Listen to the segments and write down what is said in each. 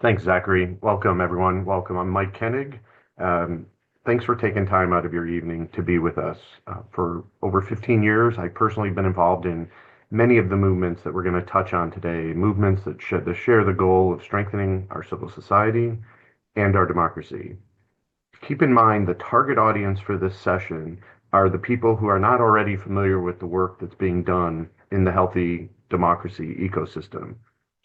Thanks, Zachary. Welcome, everyone. Welcome. I'm Mike Kenig. Um, Thanks for taking time out of your evening to be with us. For over 15 years, I've personally been involved in many of the movements that we're going to touch on today, movements that share the goal of strengthening our civil society and our democracy. Keep in mind the target audience for this session are the people who are not already familiar with the work that's being done in the healthy democracy ecosystem.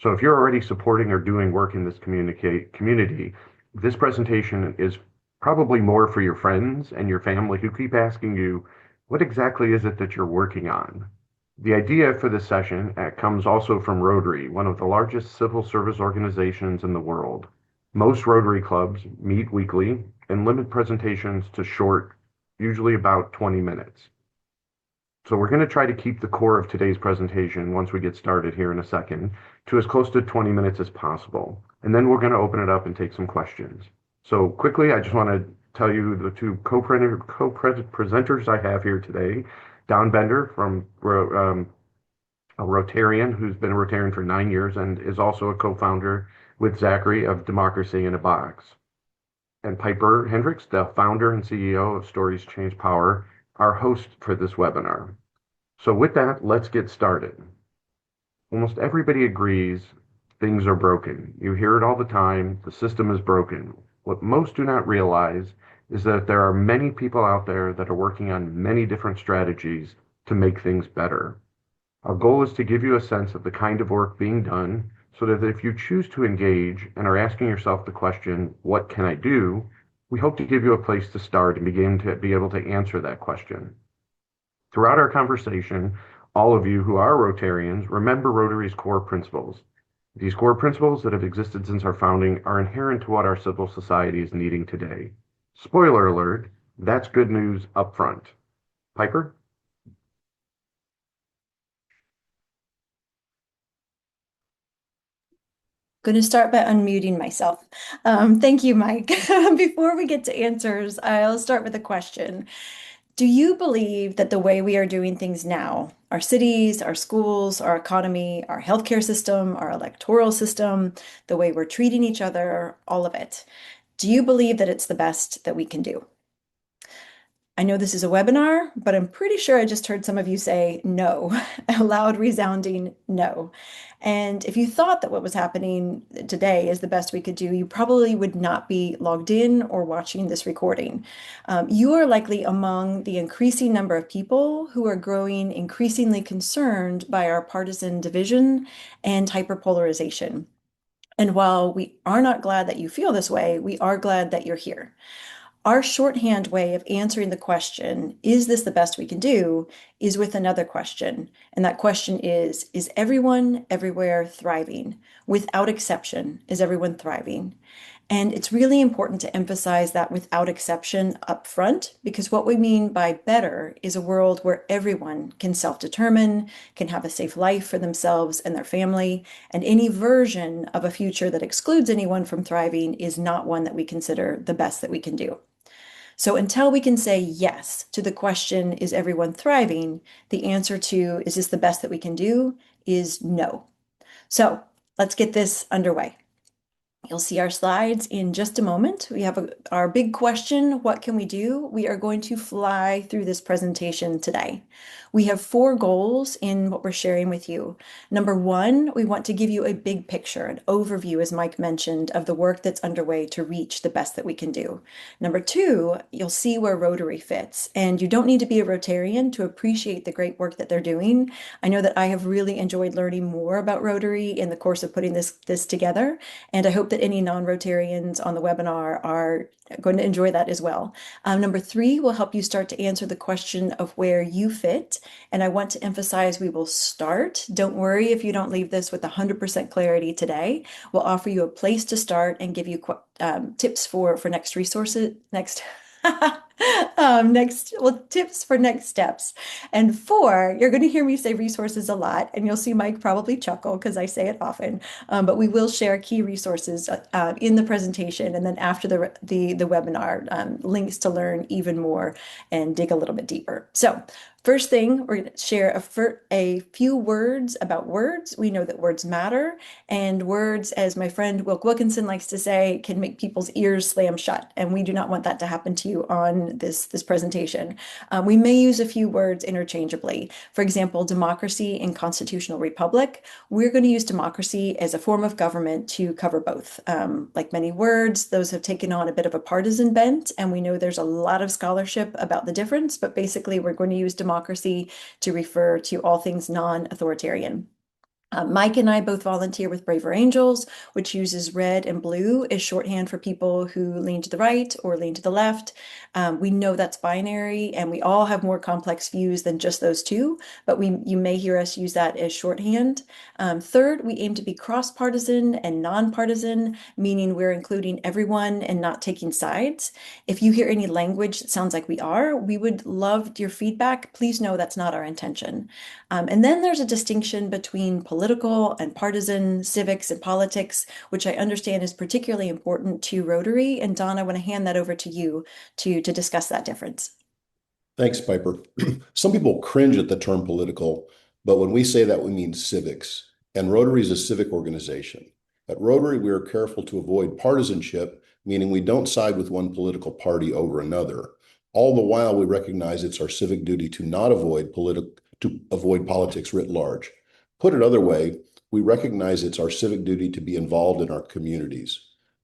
So if you're already supporting or doing work in this community, this presentation is probably more for your friends and your family who keep asking you, what exactly is it that you're working on? The idea for this session comes also from Rotary, one of the largest civil service organizations in the world. Most Rotary clubs meet weekly and limit presentations to short, usually about 20 minutes. So we're going to try to keep the core of today's presentation, once we get started here in a second, to as close to 20 minutes as possible. And then we're going to open it up and take some questions. So quickly, I just want to tell you the two co-presenters I have here today. Don Bender from a Rotarian who's been a Rotarian for 9 years and is also a co-founder with Zachary of Democracy in a Box. And Piper Hendricks, the founder and CEO of Stories Change Power, our host for this webinar. So with that, let's get started. Almost everybody agrees things are broken. You hear it all the time, the system is broken. What most do not realize is that there are many people out there that are working on many different strategies to make things better. Our goal is to give you a sense of the kind of work being done so that if you choose to engage and are asking yourself the question, what can I do? We hope to give you a place to start and begin to be able to answer that question. Throughout our conversation, all of you who are Rotarians remember Rotary's core principles. These core principles that have existed since our founding are inherent to what our civil society is needing today. Spoiler alert, that's good news up front. Piper? Going to start by unmuting myself. Thank you, Mike. Before we get to answers, I'll start with a question. Do you believe that the way we are doing things now, our cities, our schools, our economy, our healthcare system, our electoral system, the way we're treating each other, all of it, do you believe that it's the best that we can do? I know this is a webinar, but I'm pretty sure I just heard some of you say no, a loud resounding no. And if you thought that what was happening today is the best we could do, you probably would not be logged in or watching this recording. You are likely among the increasing number of people who are growing increasingly concerned by our partisan division and hyperpolarization. And while we are not glad that you feel this way, we are glad that you're here. Our shorthand way of answering the question, is this the best we can do, is with another question. And that question is everyone everywhere thriving? Without exception, is everyone thriving? And it's really important to emphasize that without exception up front, because what we mean by better is a world where everyone can self-determine, can have a safe life for themselves and their family, and any version of a future that excludes anyone from thriving is not one that we consider the best that we can do. So until we can say yes to the question, is everyone thriving? The answer to, is this the best that we can do, is no. So let's get this underway. You'll see our slides in just a moment. We have our big question, what can we do? We are going to fly through this presentation today. We have 4 goals in what we're sharing with you. Number 1, we want to give you a big picture, an overview, as Mike mentioned, of the work that's underway to reach the best that we can do. Number 2, you'll see where Rotary fits, and you don't need to be a Rotarian to appreciate the great work that they're doing. I know that I have really enjoyed learning more about Rotary in the course of putting this together, and I hope that any non-Rotarians on the webinar are going to enjoy that as well. Number 3 will help you start to answer the question of where you fit. And I want to emphasize we will start. Don't worry if you don't leave this with 100% clarity today. We'll offer you a place to start and give you tips for next resources, tips for next steps. And 4, you're going to hear me say resources a lot, and you'll see Mike probably chuckle because I say it often. But we will share key resources in the presentation, and then after the webinar, links to learn even more and dig a little bit deeper. So First thing, we're going to share a few words about words. We know that words matter, and words, as my friend Wilk Wilkinson likes to say, can make people's ears slam shut. And we do not want that to happen to you on this presentation. We may use a few words interchangeably. For example, democracy and constitutional republic. We're going to use democracy as a form of government to cover both. Like many words, those have taken on a bit of a partisan bent, and we know there's a lot of scholarship about the difference, but basically we're going to use democracy to refer to all things non-authoritarian. Mike and I both volunteer with Braver Angels, which uses red and blue as shorthand for people who lean to the right or lean to the left. We know that's binary, and we all have more complex views than just those two, but you may hear us use that as shorthand. Third, we aim to be cross-partisan and nonpartisan, meaning we're including everyone and not taking sides. If you hear any language that sounds like we are, we would love your feedback. Please know that's not our intention. And then there's a distinction between political and partisan civics and politics, which I understand is particularly important to Rotary. And Don, I want to hand that over to you to discuss that difference. Thanks, Piper. Some people cringe at the term political, but when we say that, we mean civics. And Rotary is a civic organization. At Rotary, we are careful to avoid partisanship, meaning we don't side with one political party over another. All the while, we recognize it's our civic duty to not avoid politics writ large. Put it other way, we recognize it's our civic duty to be involved in our communities.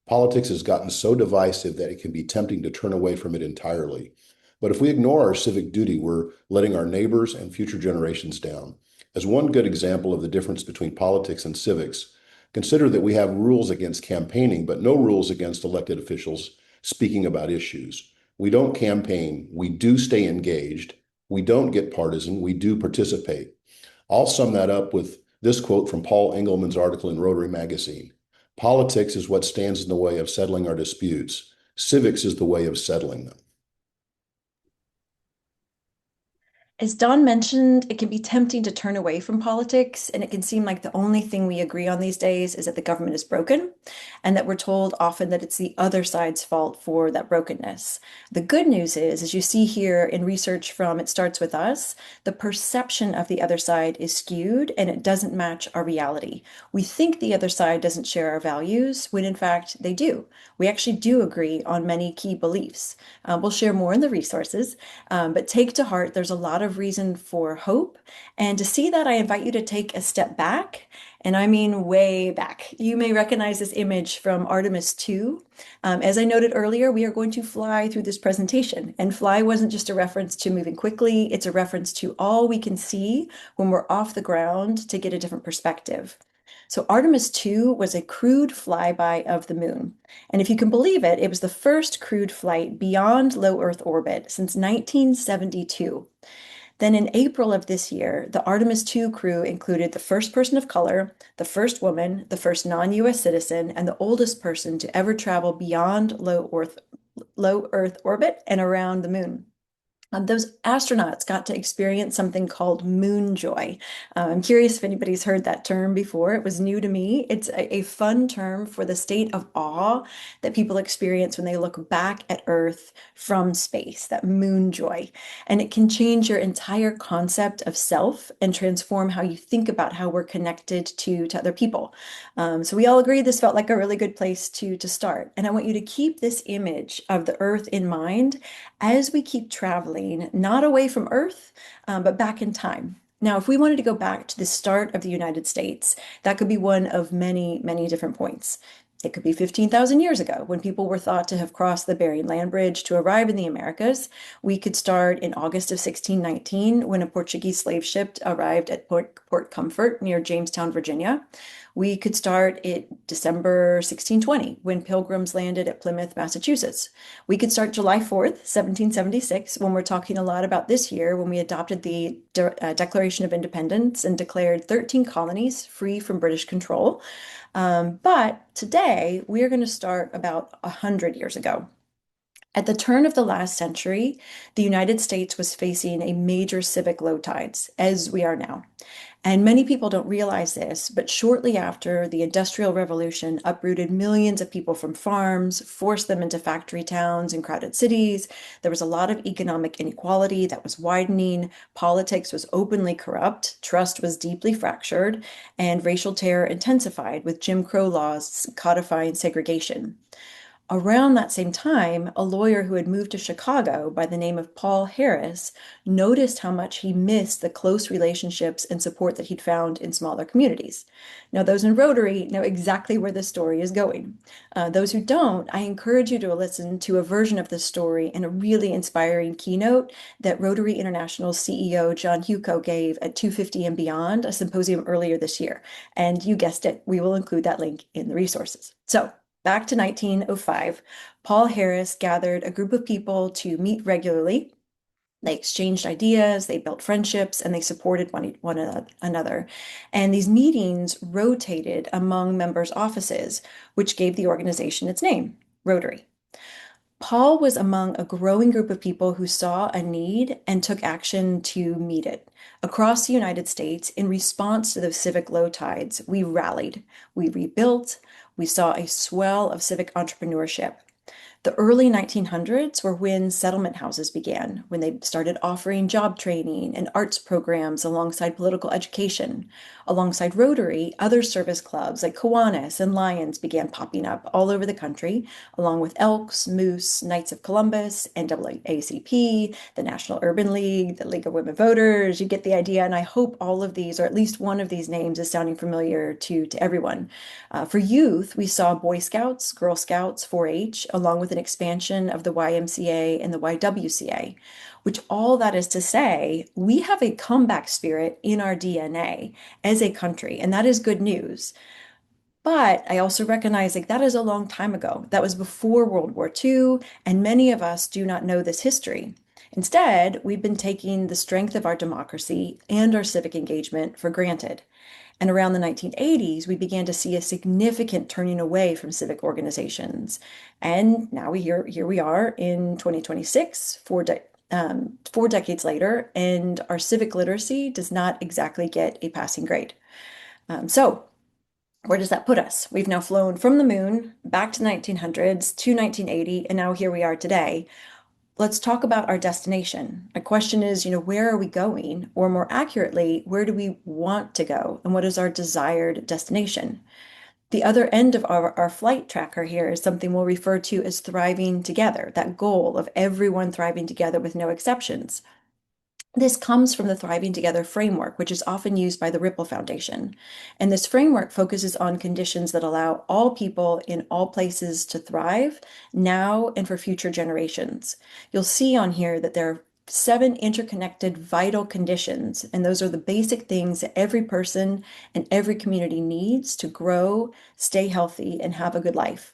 Politics has gotten so divisive that it can be tempting to turn away from it entirely. But if we ignore our civic duty, we're letting our neighbors and future generations down. As one good example of the difference between politics and civics, consider that we have rules against campaigning, but no rules against elected officials speaking about issues. We don't campaign, we do stay engaged. We don't get partisan, we do participate. I'll sum that up with this quote from Paul Engelman's article in Rotary magazine. Politics is what stands in the way of settling our disputes. Civics is the way of settling them. As Don mentioned, it can be tempting to turn away from politics, and it can seem like the only thing we agree on these days is that the government is broken, and that we're told often that it's the other side's fault for that brokenness. The good news is, as you see here in research from It Starts With Us, the perception of the other side is skewed and it doesn't match our reality. We think the other side doesn't share our values, when in fact they do. We actually do agree on many key beliefs. We'll share more in the resources, but take to heart there's a lot of reason for hope. And to see that, I invite you to take a step back, and I mean way back. You may recognize this image from Artemis 2. As I noted earlier, we are going to fly through this presentation, and fly wasn't just a reference to moving quickly, it's a reference to all we can see when we're off the ground to get a different perspective. So Artemis 2 was a crewed flyby of the moon. And if you can believe it, it was the first crewed flight beyond low Earth orbit since 1972. Then in April of this year, the Artemis 2 crew included the first person of color, the first woman, the first non-US citizen, and the oldest person to ever travel beyond low Earth orbit and around the moon. Those astronauts got to experience something called moon joy. I'm curious if anybody's heard that term before. It was new to me. It's a fun term for the state of awe that people experience when they look back at Earth from space, that moon joy. And it can change your entire concept of self and transform how you think about how we're connected to other people. So we all agree this felt like a really good place to start. And I want you to keep this image of the Earth in mind as we keep traveling, not away from Earth, but back in time. Now, if we wanted to go back to the start of the United States, that could be one of many, many different points. It could be 15,000 years ago when people were thought to have crossed the Bering Land Bridge to arrive in the Americas. We could start in August of 1619 when a Portuguese slave ship arrived at Port Comfort near Jamestown, Virginia. We could start at December 1620 when pilgrims landed at Plymouth, Massachusetts. We could start July 4th, 1776, when we're talking a lot about this year, when we adopted the Declaration of Independence and declared 13 colonies free from British control. But today, we are going to start about 100 years ago. At the turn of the last century, the United States was facing a major civic low tides, as we are now. And many people don't realize this, but shortly after, the Industrial Revolution uprooted millions of people from farms, forced them into factory towns and crowded cities. There was a lot of economic inequality that was widening. Politics was openly corrupt. Trust was deeply fractured. And racial terror intensified with Jim Crow laws codifying segregation. Around that same time, a lawyer who had moved to Chicago by the name of Paul Harris noticed how much he missed the close relationships and support that he'd found in smaller communities. Now, those in Rotary know exactly where this story is going. Those who don't, I encourage you to listen to a version of this story in a really inspiring keynote that Rotary International CEO John Huco gave at 250 and Beyond, a symposium earlier this year. And you guessed it, we will include that link in the resources. So, back to 1905, Paul Harris gathered a group of people to meet regularly. They exchanged ideas, they built friendships, and they supported one another. And these meetings rotated among members' offices, which gave the organization its name, Rotary. Paul was among a growing group of people who saw a need and took action to meet it. Across the United States, in response to the civic low tides, we rallied, we rebuilt, we saw a swell of civic entrepreneurship. The early 1900s were when settlement houses began, when they started offering job training and arts programs alongside political education. Alongside Rotary, other service clubs like Kiwanis and Lions began popping up all over the country, along with Elks, Moose, Knights of Columbus, NAACP, the National Urban League, the League of Women Voters. You get the idea, and I hope all of these, or at least one of these names, is sounding familiar to everyone. For youth, we saw Boy Scouts, Girl Scouts, 4-H, along with an expansion of the YMCA and the YWCA, which all that is to say, we have a comeback spirit in our DNA as a country, and that is good news. But I also recognize that is a long time ago. That was before World War II, and many of us do not know this history. Instead, we've been taking the strength of our democracy and our civic engagement for granted. And around the 1980s, we began to see a significant turning away from civic organizations. And now here we are in 2026, four decades later, and our civic literacy does not exactly get a passing grade. So where does that put us? We've now flown from the moon back to 1900s to 1980, and now here we are today. Let's talk about our destination. My question is, where are we going? Or more accurately, where do we want to go? And what is our desired destination? The other end of our flight tracker here is something we'll refer to as thriving together, that goal of everyone thriving together with no exceptions. This comes from the Thriving Together framework, which is often used by the Ripple Foundation. And this framework focuses on conditions that allow all people in all places to thrive now and for future generations. You'll see on here that there are 7 interconnected vital conditions, and those are the basic things that every person and every community needs to grow, stay healthy, and have a good life.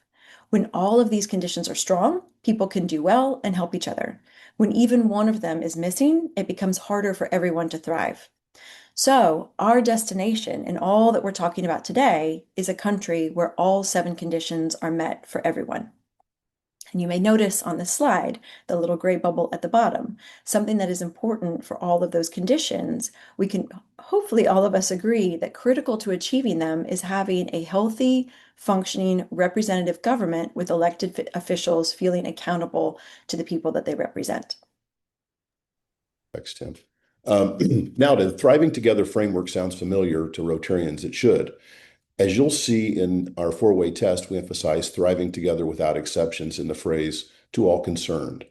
When all of these conditions are strong, people can do well and help each other. When even one of them is missing, it becomes harder for everyone to thrive. So, our destination and all that we're talking about today is a country where all 7 conditions are met for everyone. And you may notice on this slide, the little gray bubble at the bottom, something that is important for all of those conditions. We can hopefully all of us agree that critical to achieving them is having a healthy, functioning representative government with elected officials feeling accountable to the people that they represent. Thanks, Tim. Now, the Thriving Together framework sounds familiar to Rotarians. It should. As you'll see in our 4-way test, we emphasize thriving together without exceptions in the phrase to all concerned.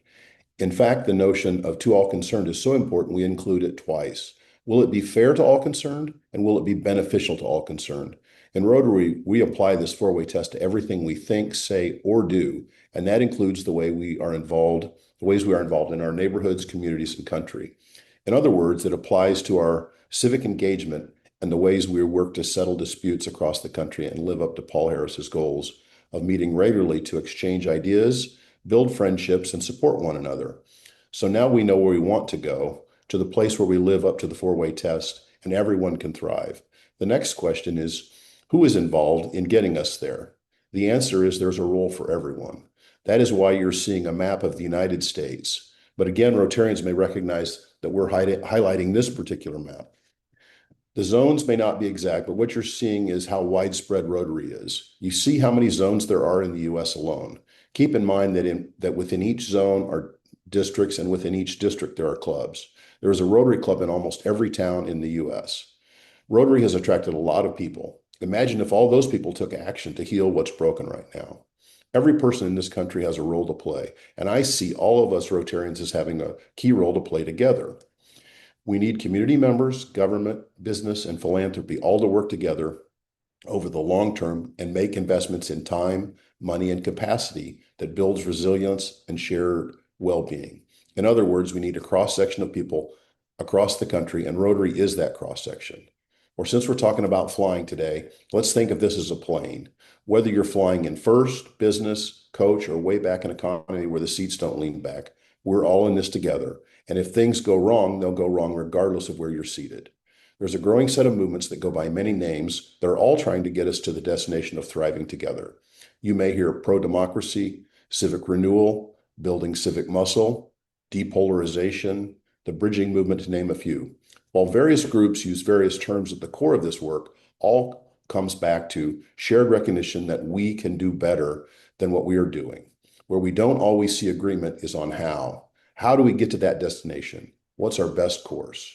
In fact, the notion of to all concerned is so important, we include it twice. Will it be fair to all concerned? And will it be beneficial to all concerned? In Rotary, we apply this 4-way test to everything we think, say, or do. And that includes the ways we are involved in our neighborhoods, communities, and country. In other words, it applies to our civic engagement and the ways we work to settle disputes across the country and live up to Paul Harris's goals of meeting regularly to exchange ideas, build friendships, and support one another. So now we know where we want to go, to the place where we live up to the 4-way test and everyone can thrive. The next question is, who is involved in getting us there? The answer is there's a role for everyone. That is why you're seeing a map of the United States. But again, Rotarians may recognize that we're highlighting this particular map. The zones may not be exact, but what you're seeing is how widespread Rotary is. You see how many zones there are in the US alone. Keep in mind that within each zone are districts, and within each district there are clubs. There is a Rotary club in almost every town in the US. Rotary has attracted a lot of people. Imagine if all those people took action to heal what's broken right now. Every person in this country has a role to play, and I see all of us Rotarians as having a key role to play together. We need community members, government, business, and philanthropy all to work together over the long term and make investments in time, money, and capacity that builds resilience and shared well-being. In other words, we need a cross-section of people across the country, and Rotary is that cross-section. Or since we're talking about flying today, let's think of this as a plane. Whether you're flying in first, business, coach, or way back in economy where the seats don't lean back, we're all in this together. And if things go wrong, they'll go wrong regardless of where you're seated. There's a growing set of movements that go by many names that are all trying to get us to the destination of thriving together. You may hear pro-democracy, civic renewal, building civic muscle, depolarization, the bridging movement, to name a few. While various groups use various terms at the core of this work, all comes back to shared recognition that we can do better than what we are doing. Where we don't always see agreement is on how. How do we get to that destination? What's our best course?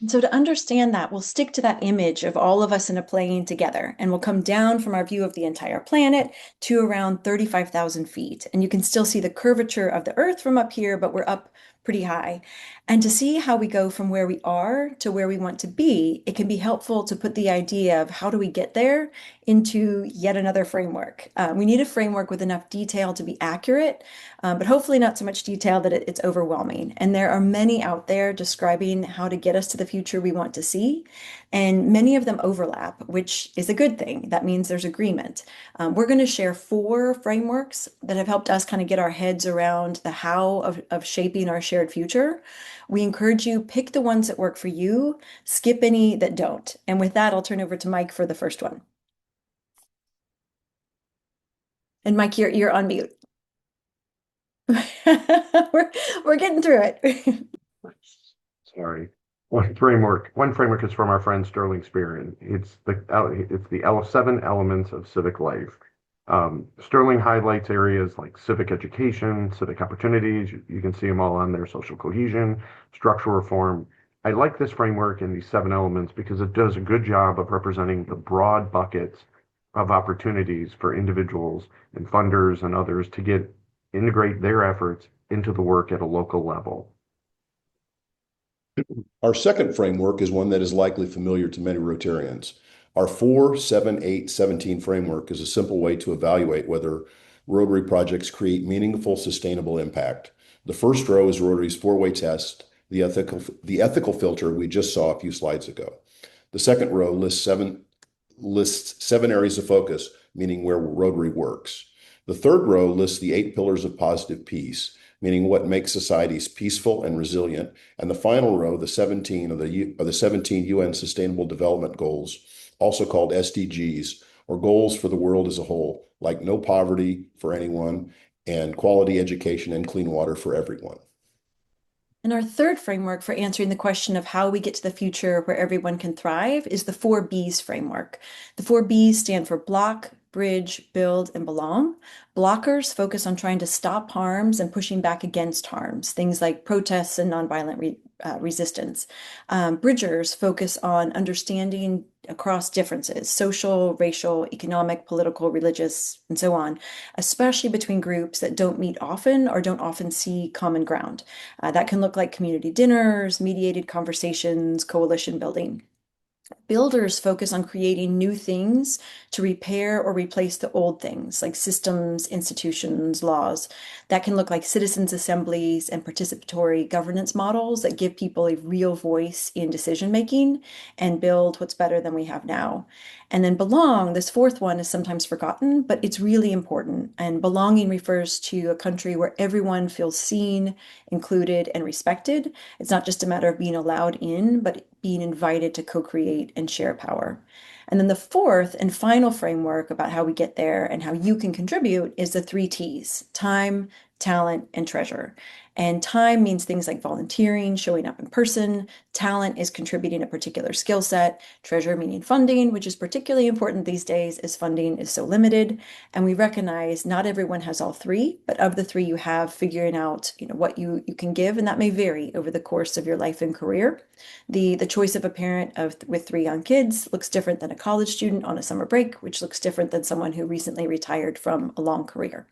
And so to understand that, we'll stick to that image of all of us in a plane together, and we'll come down from our view of the entire planet to around 35,000 feet. And you can still see the curvature of the Earth from up here, but we're up pretty high. And to see how we go from where we are to where we want to be, it can be helpful to put the idea of how do we get there into yet another framework. We need a framework with enough detail to be accurate, but hopefully not so much detail that it's overwhelming. And there are many out there describing how to get us to the future we want to see. And many of them overlap, which is a good thing. That means there's agreement. We're going to share 4 frameworks that have helped us kind of get our heads around the how of shaping our shared future. We encourage you, pick the ones that work for you, skip any that don't. And with that, I'll turn over to Mike for the first one. And Mike, you're on mute. We're getting through it. Sorry. One framework is from our friend Sterling Spear. It's the 7 elements of civic life. Sterling highlights areas like civic education, civic opportunities. You can see them all on there: social cohesion, structural reform. I like this framework and these 7 elements because it does a good job of representing the broad buckets of opportunities for individuals and funders and others to integrate their efforts into the work at a local level. Our second framework is one that is likely familiar to many Rotarians. Our 4, 7, 8, 17 framework is a simple way to evaluate whether Rotary projects create meaningful, sustainable impact. The first row is Rotary's 4-way test, the ethical filter we just saw a few slides ago. The second row lists 7 areas of focus, meaning where Rotary works. The third row lists the 8 pillars of positive peace, meaning what makes societies peaceful and resilient. And the final row, the 17 of the 17 UN Sustainable Development Goals, also called SDGs, or goals for the world as a whole, like no poverty for anyone and quality education and clean water for everyone. And our third framework for answering the question of how we get to the future where everyone can thrive is the 4 B's framework. The 4 B's stand for block, bridge, build, and belong. Blockers focus on trying to stop harms and pushing back against harms, things like protests and nonviolent resistance. Bridgers focus on understanding across differences: social, racial, economic, political, religious, and so on, especially between groups that don't meet often or don't often see common ground. That can look like community dinners, mediated conversations, coalition building. Builders focus on creating new things to repair or replace the old things, like systems, institutions, laws. That can look like citizens' assemblies and participatory governance models that give people a real voice in decision making and build what's better than we have now. And then belong, this 4th one, is sometimes forgotten, but it's really important. And belonging refers to a country where everyone feels seen, included, and respected. It's not just a matter of being allowed in, but being invited to co-create and share power. And then the fourth and final framework about how we get there and how you can contribute is the three T's: time, talent, and treasure. And time means things like volunteering, showing up in person. Talent is contributing a particular skill set. Treasure meaning funding, which is particularly important these days as funding is so limited. And we recognize not everyone has all three, but of the three you have, figuring out, what you can give, and that may vary over the course of your life and career. The choice of a parent with three young kids looks different than a college student on a summer break, which looks different than someone who recently retired from a long career.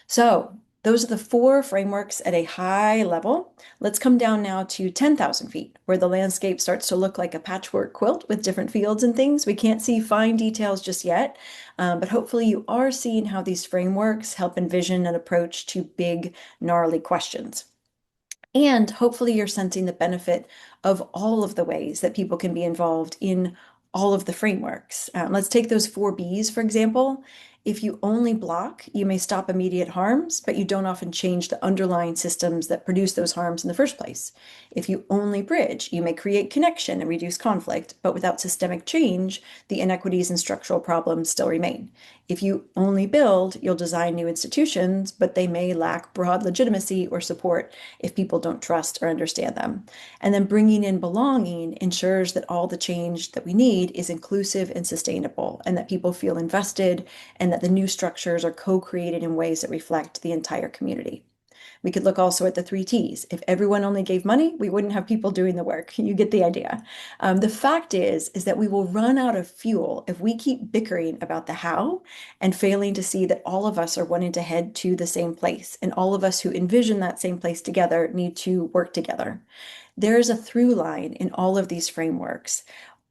So those are the four frameworks at a high level. Let's come down now to 10,000 feet, where the landscape starts to look like a patchwork quilt with different fields and things. We can't see fine details just yet, but hopefully you are seeing how these frameworks help envision an approach to big, gnarly questions. And hopefully you're sensing the benefit of all of the ways that people can be involved in all of the frameworks. Let's take those four Bs, for example. If you only block, you may stop immediate harms, but you don't often change the underlying systems that produce those harms in the first place. If you only bridge, you may create connection and reduce conflict, but without systemic change, the inequities and structural problems still remain. If you only build, you'll design new institutions, but they may lack broad legitimacy or support if people don't trust or understand them. And then bringing in belonging ensures that all the change that we need is inclusive and sustainable, and that people feel invested, and that the new structures are co-created in ways that reflect the entire community. We could look also at the three T's. If everyone only gave money, we wouldn't have people doing the work. You get the idea. The fact is that we will run out of fuel if we keep bickering about the how and failing to see that all of us are wanting to head to the same place. And all of us who envision that same place together need to work together. There is a through line in all of these frameworks.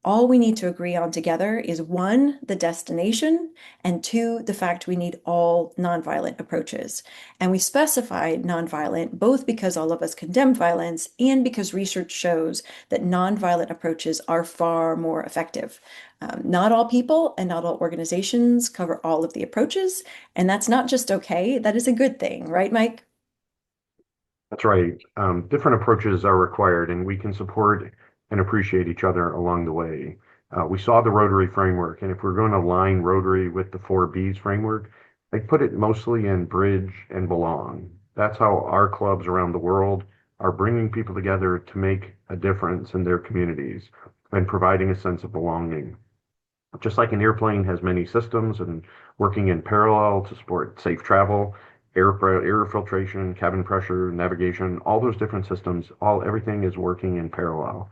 All we need to agree on together is one, the destination, and two, the fact we need all nonviolent approaches. And we specified nonviolent both because all of us condemn violence and because research shows that nonviolent approaches are far more effective. Not all people and not all organizations cover all of the approaches, and that's not just okay, that is a good thing, right, Mike? That's right. Different approaches are required, and we can support and appreciate each other along the way. We saw the Rotary framework, and if we're going to align Rotary with the 4Bs framework, I put it mostly in bridge and belong. That's how our clubs around the world are bringing people together to make a difference in their communities and providing a sense of belonging. Just like an airplane has many systems and working in parallel to support safe travel, air filtration, cabin pressure, navigation, all those different systems, everything is working in parallel.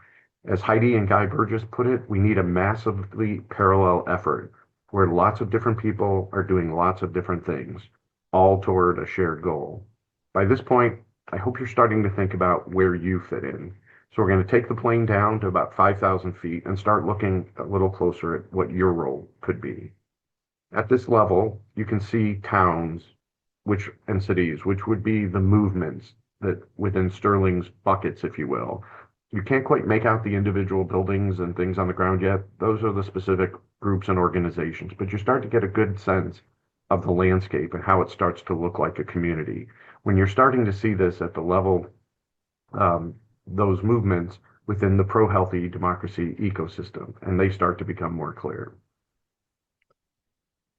As Heidi and Guy Burgess put it, we need a massively parallel effort where lots of different people are doing lots of different things, all toward a shared goal. By this point, I hope you're starting to think about where you fit in. So we're going to take the plane down to about 5,000 feet and start looking a little closer at what your role could be. At this level, you can see towns and cities, which would be the movements that within Sterling's buckets, if you will. You can't quite make out the individual buildings and things on the ground yet. Those are the specific groups and organizations, but you start to get a good sense of the landscape and how it starts to look like a community. When you're starting to see this at the level, those movements within the pro-healthy democracy ecosystem, and they start to become more clear.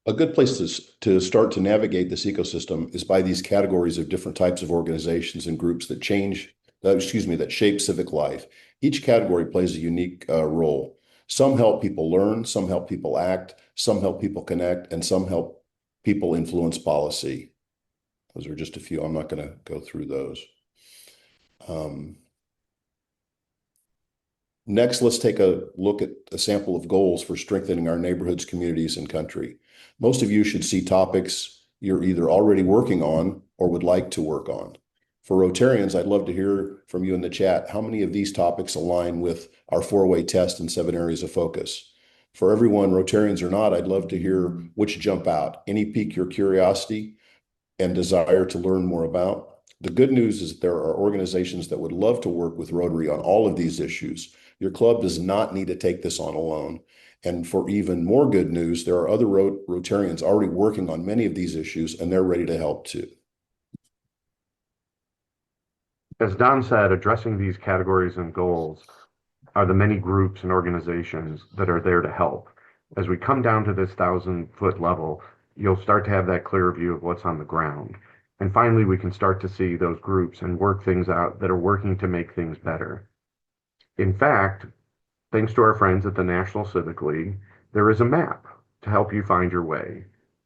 A good place to start to navigate this ecosystem is by these categories of different types of organizations and groups that shape civic life. Each category plays a unique role. Some help people learn, some help people act, some help people connect, and some help people influence policy. Those are just a few. I'm not going to go through those. Next, let's take a look at a sample of goals for strengthening our neighborhoods, communities, and country. Most of you should see topics you're either already working on or would like to work on. For Rotarians, I'd love to hear from you in the chat how many of these topics align with our 4-way test and 7 areas of focus. For everyone, Rotarians or not, I'd love to hear which jump out. Any pique your curiosity and desire to learn more about? The good news is that there are organizations that would love to work with Rotary on all of these issues. Your club does not need to take this on alone. And for even more good news, there are other Rotarians already working on many of these issues, and they're ready to help too. As Don said, addressing these categories and goals are the many groups and organizations that are there to help. As we come down to this 1,000-foot level, you'll start to have that clear view of what's on the ground. And finally, we can start to see those groups and work things out that are working to make things better. In fact, thanks to our friends at the National Civic League, there is a map to help you find your way.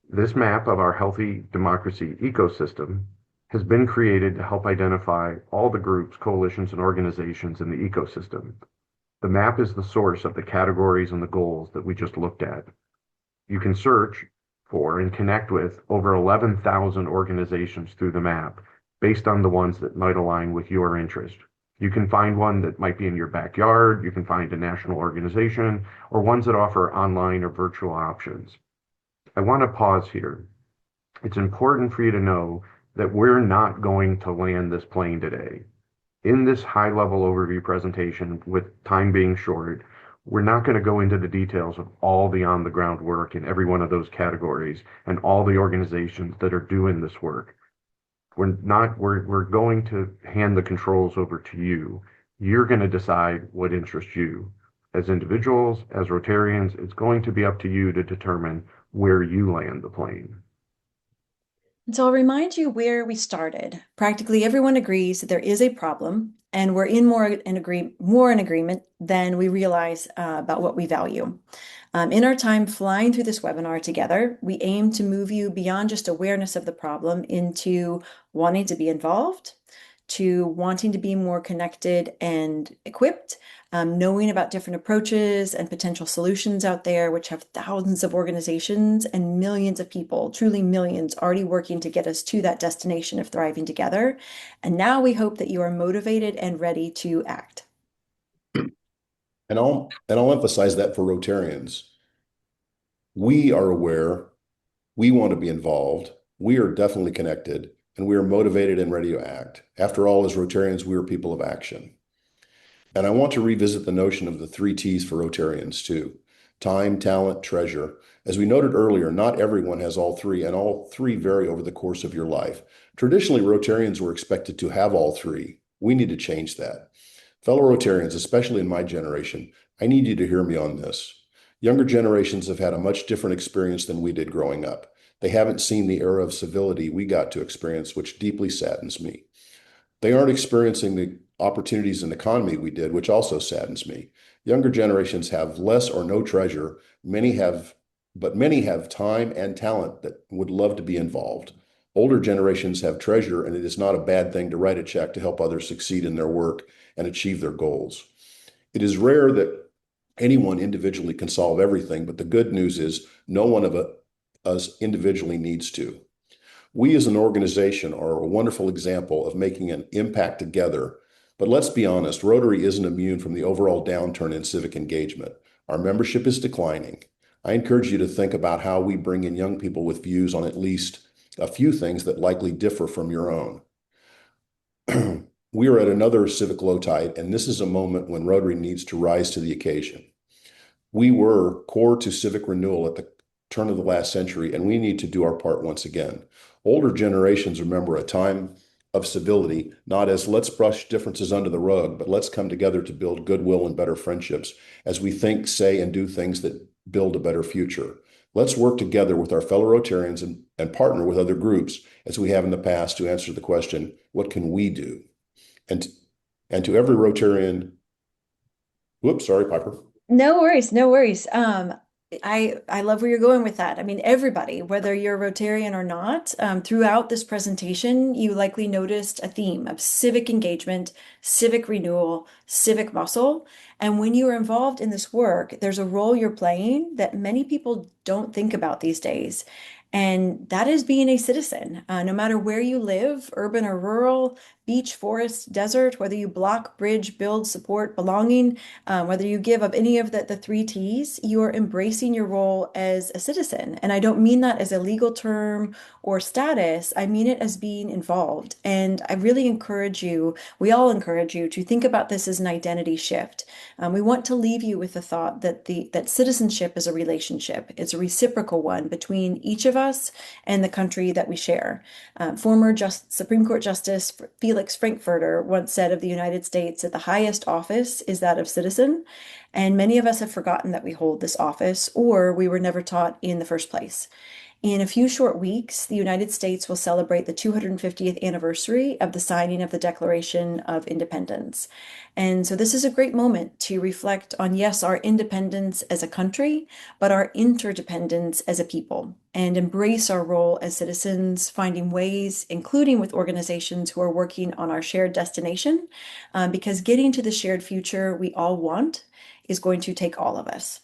This map of our healthy democracy ecosystem has been created to help identify all the groups, coalitions, and organizations in the ecosystem. The map is the source of the categories and the goals that we just looked at. You can search for and connect with over 11,000 organizations through the map based on the ones that might align with your interest. You can find one that might be in your backyard, you can find a national organization, or ones that offer online or virtual options. I want to pause here. It's important for you to know that we're not going to land this plane today. In this high-level overview presentation, with time being short, we're not going to go into the details of all the on-the-ground work in every one of those categories and all the organizations that are doing this work. We're going to hand the controls over to you. You're going to decide what interests you. As individuals, as Rotarians, it's going to be up to you to determine where you land the plane. And so I'll remind you where we started. Practically everyone agrees that there is a problem, and we're more in agreement than we realize about what we value. In our time flying through this webinar together, we aim to move you beyond just awareness of the problem into wanting to be involved, to wanting to be more connected and equipped, knowing about different approaches and potential solutions out there, which have thousands of organizations and millions of people, truly millions, already working to get us to that destination of thriving together. And now we hope that you are motivated and ready to act. And I'll emphasize that for Rotarians. We are aware, we want to be involved, we are definitely connected, and we are motivated and ready to act. After all, as Rotarians, we are people of action. And I want to revisit the notion of the 3 T's for Rotarians too: time, talent, treasure. As we noted earlier, not everyone has all three, and all three vary over the course of your life. Traditionally, Rotarians were expected to have all three. We need to change that. Fellow Rotarians, especially in my generation, I need you to hear me on this. Younger generations have had a much different experience than we did growing up. They haven't seen the era of civility we got to experience, which deeply saddens me. They aren't experiencing the opportunities in the economy we did, which also saddens me. Younger generations have less or no treasure. Many have time and talent that would love to be involved. Older generations have treasure, and it is not a bad thing to write a check to help others succeed in their work and achieve their goals. It is rare that anyone individually can solve everything, but the good news is no one of us individually needs to. We as an organization are a wonderful example of making an impact together. But let's be honest, Rotary isn't immune from the overall downturn in civic engagement. Our membership is declining. I encourage you to think about how we bring in young people with views on at least a few things that likely differ from your own. We are at another civic low tide, and this is a moment when Rotary needs to rise to the occasion. We were core to civic renewal at the turn of the last century, and we need to do our part once again. Older generations remember a time of civility, not as let's brush differences under the rug, but let's come together to build goodwill and better friendships as we think, say, and do things that build a better future. Let's work together with our fellow Rotarians and partner with other groups, as we have in the past, to answer the question, what can we do? And to every Rotarian, whoops, sorry, Piper. No worries, no worries. I love where you're going with that. I mean, everybody, whether you're a Rotarian or not, throughout this presentation, you likely noticed a theme of civic engagement, civic renewal, civic muscle. And when you are involved in this work, there's a role you're playing that many people don't think about these days. And that is being a citizen, no matter where you live, urban or rural, beach, forest, desert, whether you block, bridge, build, support, belonging, whether you give of any of the 3 T's, you are embracing your role as a citizen. And I don't mean that as a legal term or status. I mean it as being involved. And I really encourage you, we all encourage you to think about this as an identity shift. We want to leave you with the thought that that citizenship is a relationship. It's a reciprocal one between each of us and the country that we share. Former Supreme Court Justice Felix Frankfurter once said of the United States that the highest office is that of citizen. And many of us have forgotten that we hold this office, or we were never taught in the first place. In a few short weeks, the United States will celebrate the 250th anniversary of the signing of the Declaration of Independence. And so this is a great moment to reflect on, yes, our independence as a country, but our interdependence as a people, and embrace our role as citizens, finding ways, including with organizations who are working on our shared destination, because getting to the shared future we all want is going to take all of us.